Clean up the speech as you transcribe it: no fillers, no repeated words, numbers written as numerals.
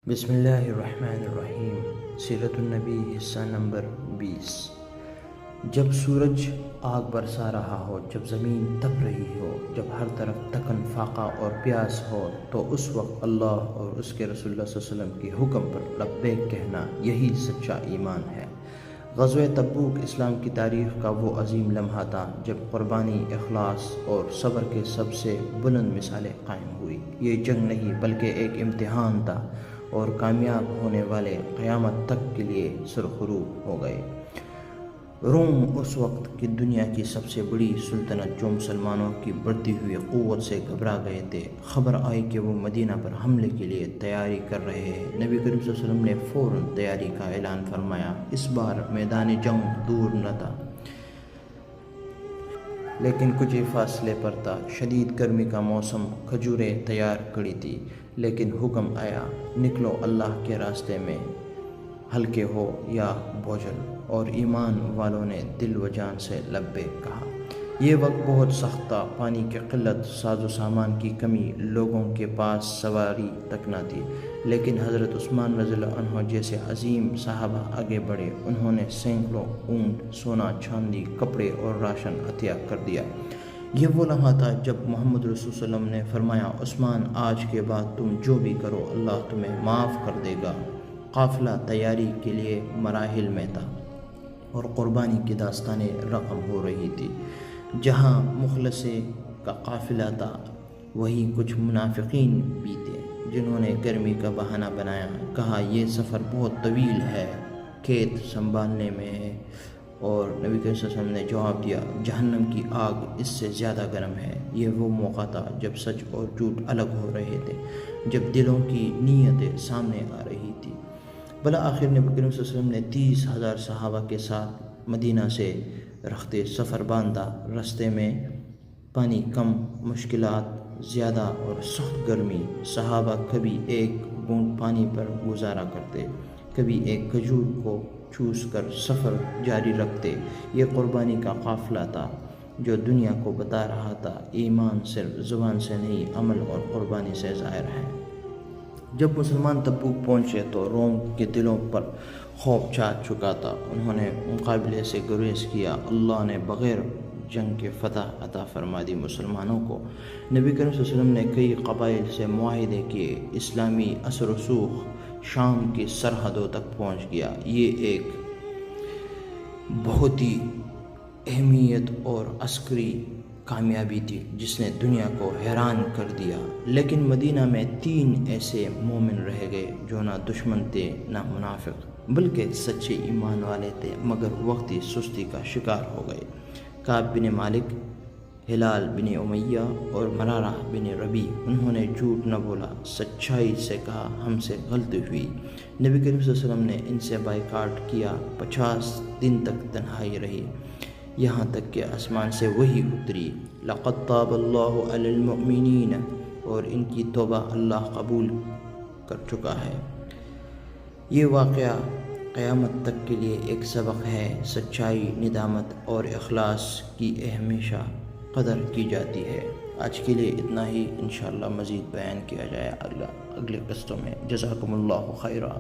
بسم اللہ الرحمن الرحیم۔ سیرت النبی حصہ نمبر 20۔ جب سورج آگ برسا رہا ہو، جب زمین تپ رہی ہو، جب ہر طرف تکن فاقہ اور پیاس ہو، تو اس وقت اللہ اور اس کے رسول اللہ صلی اللہ علیہ وسلم کے حکم پر لبیک کہنا یہی سچا ایمان ہے۔ غزوہ تبوک اسلام کی تاریخ کا وہ عظیم لمحہ تھا جب قربانی، اخلاص اور صبر کے سب سے بلند مثالیں قائم ہوئی۔ یہ جنگ نہیں بلکہ ایک امتحان تھا، اور کامیاب ہونے والے قیامت تک کے لیے سرخرو ہو گئے۔ روم اس وقت کی دنیا کی سب سے بڑی سلطنت، جو مسلمانوں کی بڑھتی ہوئی قوت سے گھبرا گئے تھے۔ خبر آئی کہ وہ مدینہ پر حملے کے لیے تیاری کر رہے ہیں۔ نبی کریم صلی اللہ علیہ وسلم نے فوراً تیاری کا اعلان فرمایا۔ اس بار میدان جنگ دور نہ تھا، لیکن کچھ ہی فاصلے پر تھا۔ شدید گرمی کا موسم، کھجوریں تیار کھڑی تھی، لیکن حکم آیا، نکلو اللہ کے راستے میں، ہلکے ہو یا بوجھل، اور ایمان والوں نے دل و جان سے لبیک کہا۔ یہ وقت بہت سخت تھا، پانی کی قلت، ساز و سامان کی کمی، لوگوں کے پاس سواری تک نہ تھی، لیکن حضرت عثمان رضی اللہ عنہ جیسے عظیم صحابہ آگے بڑھے۔ انہوں نے سینکڑوں اونٹ، سونا، چاندی، کپڑے اور راشن عطیہ کر دیا۔ یہ وہ لمحہ تھا جب محمد رسول صلی اللہ علیہ وسلم نے فرمایا، عثمان، آج کے بعد تم جو بھی کرو اللہ تمہیں معاف کر دے گا۔ قافلہ تیاری کے لیے مراحل میں تھا، اور قربانی کی داستانیں رقم ہو رہی تھی۔ جہاں مخلصے کا قافلہ تھا، وہیں کچھ منافقین بھی تھے، جنہوں نے گرمی کا بہانہ بنایا، کہا یہ سفر بہت طویل ہے، کھیت سنبھالنے میں ہے، اور نبی کریم صلی اللہ علیہ وسلم نے جواب دیا، جہنم کی آگ اس سے زیادہ گرم ہے۔ یہ وہ موقع تھا جب سچ اور جھوٹ الگ ہو رہے تھے، جب دلوں کی نیتیں سامنے آ رہی تھی۔ بالآخر نبی کریم صلی اللہ علیہ وسلم نے 30,000 صحابہ کے ساتھ مدینہ سے رخت سفر باندھا۔ راستے میں پانی کم، مشکلات زیادہ اور سخت گرمی۔ صحابہ کبھی ایک بوند پانی پر گزارا کرتے، کبھی ایک کھجور کو چوس کر سفر جاری رکھتے۔ یہ قربانی کا قافلہ تھا جو دنیا کو بتا رہا تھا، ایمان صرف زبان سے نہیں، عمل اور قربانی سے ظاہر ہے۔ جب مسلمان تبوک پہنچے تو روم کے دلوں پر خوف چھا چکا تھا۔ انہوں نے مقابلے سے گریز کیا۔ اللہ نے بغیر جنگ کے فتح عطا فرما دی مسلمانوں کو۔ نبی کریم صلی اللہ علیہ وسلم نے کئی قبائل سے معاہدے کیے۔ اسلامی اثر و رسوخ شام کی سرحدوں تک پہنچ گیا۔ یہ ایک بہت ہی اہمیت اور عسکری کامیابی تھی جس نے دنیا کو حیران کر دیا۔ لیکن مدینہ میں 3 ایسے مومن رہ گئے جو نہ دشمن تھے نہ منافق، بلکہ سچے ایمان والے تھے، مگر وقتی سستی کا شکار ہو گئے۔ کعب بن مالک، ہلال بن امیہ اور مرارہ بن ربیع۔ انہوں نے جھوٹ نہ بولا، سچائی سے کہا، ہم سے غلطی ہوئی۔ نبی کریم صلی اللہ علیہ وسلم نے ان سے بائیکاٹ کیا۔ 50 دن تک تنہائی رہی، یہاں تک کہ آسمان سے وحی اتری، لقد تاب اللہ علی المؤمنین، اور ان کی توبہ اللہ قبول کر چکا ہے۔ یہ واقعہ قیامت تک کے لیے ایک سبق ہے۔ سچائی، ندامت اور اخلاص کی ہمیشہ قدر کی جاتی ہے۔ آج کے لیے اتنا ہی، انشاءاللہ مزید بیان کیا جائے اگلے قسطوں میں۔ جزاکم اللہ خیرا۔